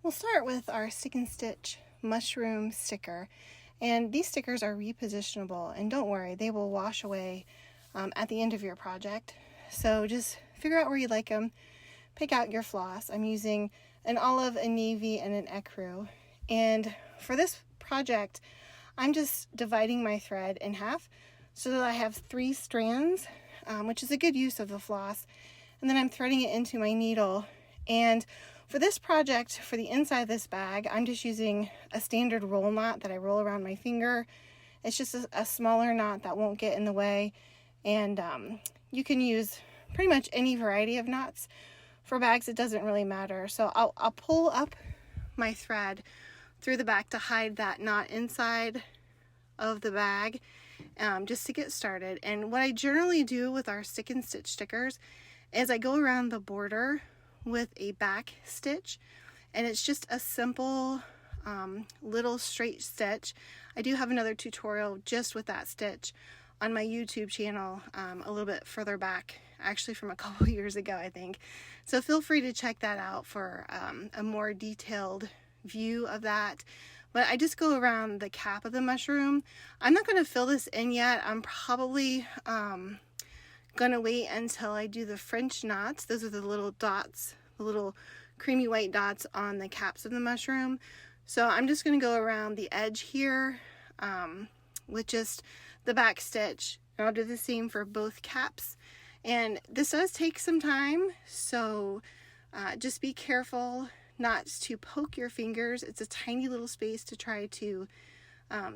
We'll start with our Stick and Stitch mushroom sticker, and these stickers are repositionable, and don't worry, they will wash away at the end of your project. So just figure out where you like them, pick out your floss. I'm using an olive, a navy, and an ecru, and for this project I'm just dividing my thread in half so that I have 3 strands, which is a good use of the floss, and then I'm threading it into my needle. And for this project, for the inside of this bag, I'm just using a standard roll knot that I roll around my finger. It's just a smaller knot that won't get in the way, and you can use pretty much any variety of knots. For bags, it doesn't really matter. So I'll pull up my thread through the back to hide that knot inside of the bag, just to get started. And what I generally do with our Stick and Stitch stickers is I go around the border with a back stitch, and it's just a simple little straight stitch. I do have another tutorial just with that stitch on my YouTube channel a little bit further back, actually from a couple years ago, I think. So feel free to check that out for a more detailed view of that. But I just go around the cap of the mushroom. I'm not going to fill this in yet. I'm probably gonna wait until I do the French knots. Those are the little dots, the little creamy white dots on the caps of the mushroom. So I'm just gonna go around the edge here with just the back stitch, and I'll do the same for both caps. And this does take some time, so just be careful not to poke your fingers. It's a tiny little space to try to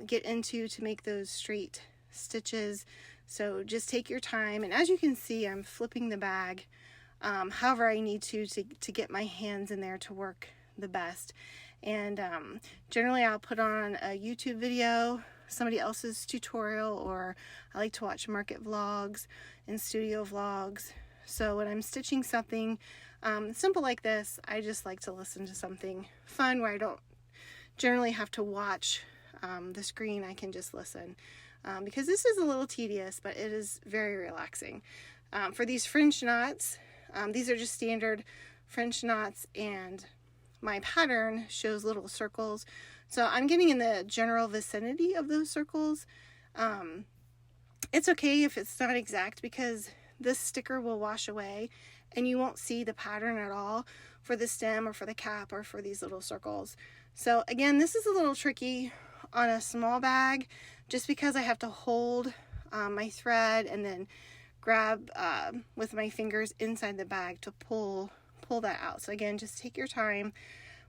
get into to make those straight stitches. So just take your time, and as you can see, I'm flipping the bag however I need to get my hands in there to work the best. And generally I'll put on a YouTube video, somebody else's tutorial, or I like to watch market vlogs and studio vlogs. So when I'm stitching something simple like this, I just like to listen to something fun where I don't generally have to watch the screen. I can just listen. Because this is a little tedious, but it is very relaxing. For these French knots, these are just standard French knots, and my pattern shows little circles. So I'm getting in the general vicinity of those circles. It's okay if it's not exact, because this sticker will wash away and you won't see the pattern at all for the stem or for the cap or for these little circles. So again, this is a little tricky on a small bag, just because I have to hold my thread and then grab with my fingers inside the bag to pull that out. So again, just take your time.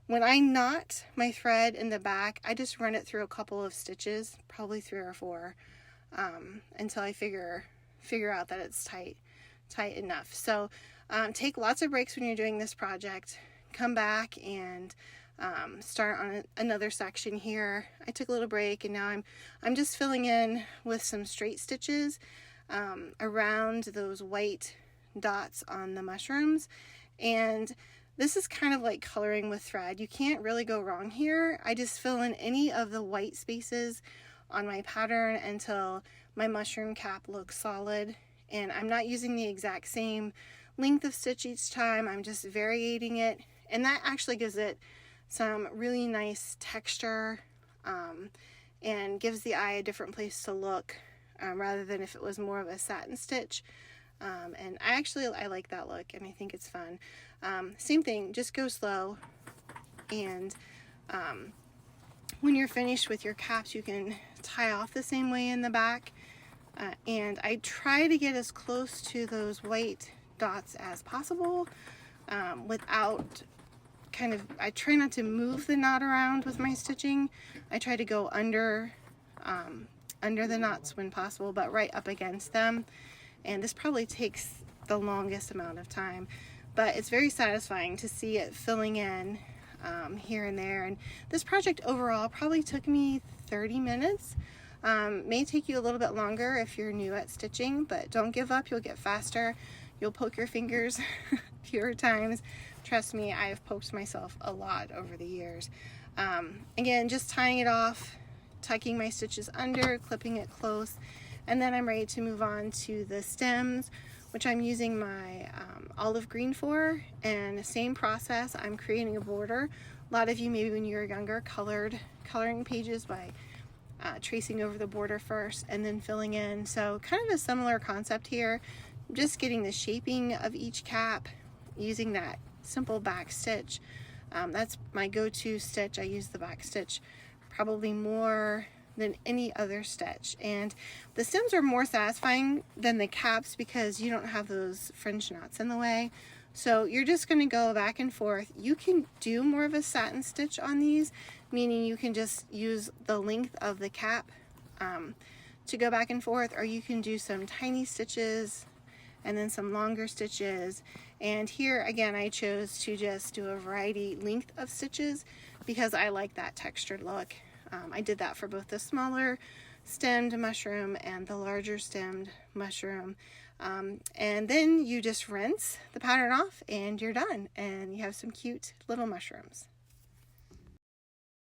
When I knot my thread in the back, I just run it through a couple of stitches, probably 3 or 4, until I figure out that it's tight enough. So take lots of breaks when you're doing this project. Come back and start on another section here. I took a little break, and now I'm just filling in with some straight stitches around those white dots on the mushrooms. And this is kind of like coloring with thread. You can't really go wrong here. I just fill in any of the white spaces on my pattern until my mushroom cap looks solid. And I'm not using the exact same length of stitch each time. I'm just varying it, and that actually gives it some really nice texture and gives the eye a different place to look, rather than if it was more of a satin stitch. And I like that look, and I think it's fun. Same thing, just go slow, and when you're finished with your caps, you can tie off the same way in the back. And I try to get as close to those white dots as possible without I try not to move the knot around with my stitching. I try to go under the knots when possible, but right up against them. And this probably takes the longest amount of time, but it's very satisfying to see it filling in here and there. And this project overall probably took me 30 minutes. May take you a little bit longer if you're new at stitching, but don't give up. You'll get faster. You'll poke your fingers fewer times. Trust me, I have poked myself a lot over the years. Again, just tying it off, tucking my stitches under, clipping it close, and then I'm ready to move on to the stems, which I'm using my olive green for. And the same process, I'm creating a border A lot of you, maybe when you were younger, coloring pages by tracing over the border first and then filling in. So kind of a similar concept here, just getting the shaping of each cap using that simple back stitch. That's my go-to stitch. I use the back stitch probably more than any other stitch, and the stems are more satisfying than the caps because you don't have those fringe knots in the way. So you're just going to go back and forth. You can do more of a satin stitch on these, meaning you can just use the length of the cap to go back and forth, or you can do some tiny stitches and then some longer stitches. And here again, I chose to just do a variety length of stitches because I like that textured look. I did that for both the smaller stemmed mushroom and the larger stemmed mushroom. And then you just rinse the pattern off and you're done, and you have some cute little mushrooms.